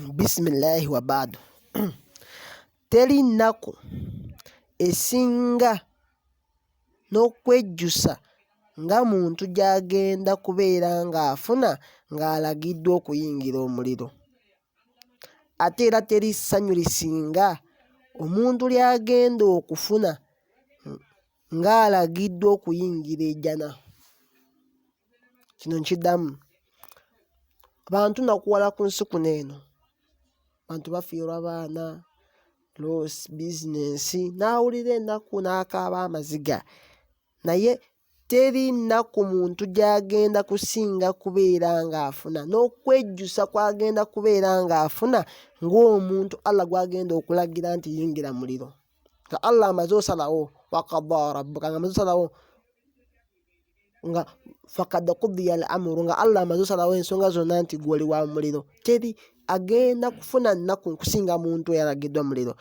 Bisimillahi wa baadu. Teri nnaku esinga n'okwejjusa nga muntu gy'agenda kubeera ng'afuna ng'alagiddwa okuyingira omuliro. Ate era teri ssanyu lisinga omuntu ly'agenda okufuna ng'alagiddwa okuyingira ejjana. Kino nkiddamu. Abantu nakuwala ku nsi kuno eno. Abantu bafiirwa baana, loosi, bizinensi, n'awulira ennaku n'akaaba amaziga. Naye teri nnaku muntu gy'agenda kusinga kubeera ng'afuna n'okwejjusa kw'agenda kubeera ng'afuna ng'omuntu Allah gw'agenda okulagira nti yingira muliro. Nga Allah amaze osalawo, waqadaa rabbuka, nga amaze osalawo nga fakad qudiya al-amru, nga Allah amaze osalawo ensonga zonna nti gw'oli wa muliro. Teri agenda kufuna nnaku kusinga muntu eyalagiddwa muliro.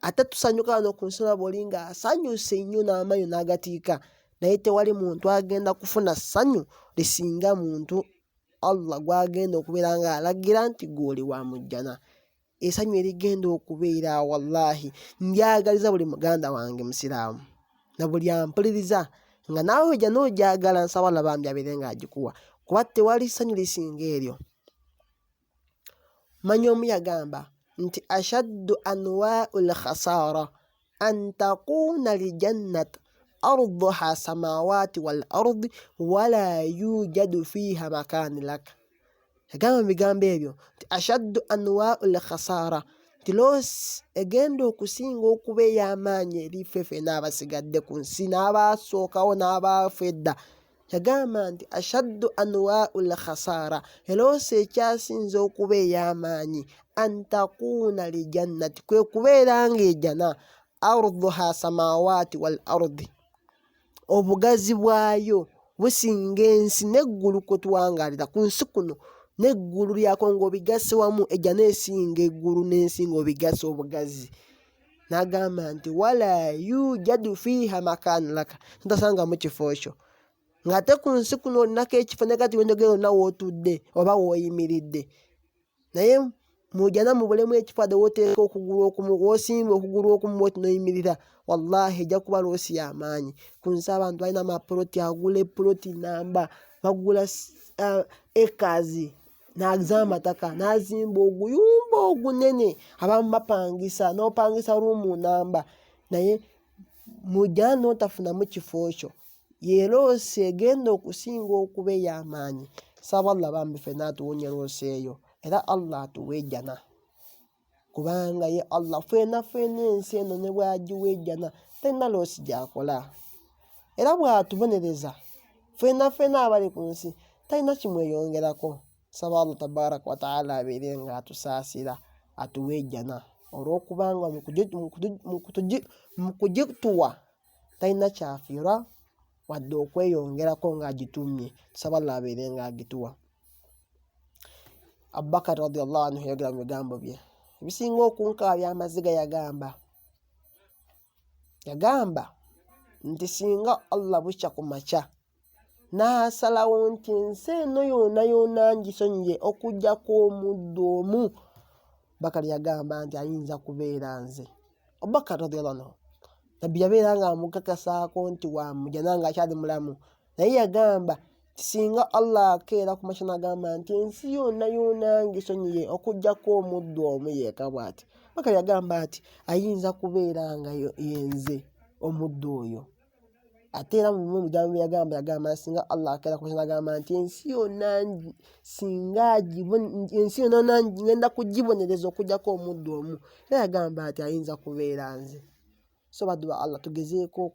Ate tusanyuka wano ku nsi bw'oli ng'asanyuse nnyo n'amaanyi n'agatiika, naye tewali muntu agenda kufuna ssanyu lisinga muntu Allah gw'agenda okubeera ng'alagira nti gw'oli wa mu jjana. Essanyu erigenda okubeera wallaahi ndyagaliza buli muganda wange musiraamu na buli ampuliriza nga naawe ojja n'ogyagala, nsaba Allah bambi abeere ng'agikuwa, kuba tewali ssanyu lisinga eryo. Manya omu yagamba nti ashaddu anwaa'ul khasaara an takuuna lijannata arduha samaawaati wal ardi wala yujadu fiiha makaani laka. Yagamba mu bigambo ebyo nti ashaddu anwaa'ul khasaara, nti loosi egenda okusinga okuba ey'amaanyi eri ffeffe n'abasigadde ku nsi n'abaasookawo n'abaafa edda. Yagamba nti ashaddu anwaa'ul khasaara, eloosi ekyasinze okuba ey'amaanyi an takuuna lijannati, kwe kubeera ng'ejjana arduha samaawaati wal ardi, obugazi bwayo businga ensi n'eggulu kwe tuwangaalira ku nsi kuno n'eggulu lyako ng'obigase wamu, ejjana esinga eggulu n'ensi ng'obigase obugazi. N'agamba nti wala yujadu fiiha makaani laka, totasangamu kifo kyo. Ng'ate ku nsi kuno olinako ekifo ne kati wenjogera olina w'otudde oba w'oyimiridde, naye mu jjana mubulemu ekifo wadde w'oteeka okugulu okumu, w'osimba okugulu okumu bw'oti n'oyimiririra, wallaahi ejja kuba loosi y'amaanyi. Ku nsi abantu balina amapuloti, agula epuloti namba, bagula ekazi z'amataka, n'azimba oguyumba ogunene, abamu bapangisa, n'opangisa ruumu namba, naye mu jjana n'otafunamu kifo kyo. Ye loosi egenda okusinga okuba ey'amaanyi. Saba Allah bambi ffenna atuwonye loosi eyo, era Allah atuwe ejjana, kubanga ye Allah ffenna ensi eno ne bw'agiwa ejjana talina loosi gy'akola. Era bw'atubonereza ffenna abali ku nsi talina kimweyongerako. Saba Allah tabaraka wa ta'ala abeere ng'atusaasira, atuwe ejjana, olw'okubanga mu kugituwa talina kyafiirwa wadde okweyongerako ng'agitumye. Tusaba Allah abeere ng'agituwa. Abubakar radiyallahu anhu yayogera mu bigambo bye ebisinga okunkaabya amaziga, yagamba nti singa Allah bukya ku makya n'asalawo nti ensi eno yoona ngisonyiye okuggyako omuddo omu, Bakari yagamba nti ayinza kubeera nze. Abubakar radiyallahu anhu nabbi yabeera nga amukakasaako nti wa mu jjana ng'akyali mulamu, naye yagamba nti singa Allah akeera ku makya n'agamba nti ensi yoona ngisonyiye okuggyako omuddo omu yeeka bw'ati, Bakari yagamba nti ayinza kubeera nga yenze omuddo oyo. Ate era mu bigambo yagamba singa Allah akeera ku makya n'agamba nti ensi yoona ngenda kugibonereza okuggyako omuddo omu, era yagamba nti ayinza kubeera nze. So baddu ba Allah, tugezeeko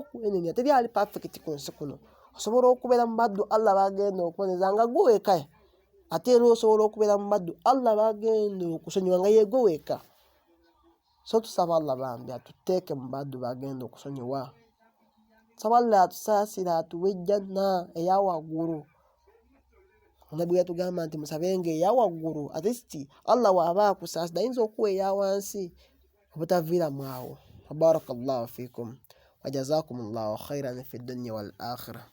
okwenenya. Teri ali perfect ku nsi kuno. Osobola okubeera mu baddu Allah bagenda okuboneza nga gwe weka, ate era osobola okubeera mu baddu Allah bagenda okusonyiwa nga ye gwe weka. So tusaba Allah bambi atuteeke mu baddu bagenda okusonyiwa. Tusaba Allah atusaasire, atuwe ejjana eya waggulu. Nabbi yatugamba nti musabenga eya waggulu, at least Allah bw'aba akusaasira ayinza okuwa eya wansi obutaviiramu awo. Barakallahu fiikum wa jazakumullahu khairan fi dunya wal akhirah.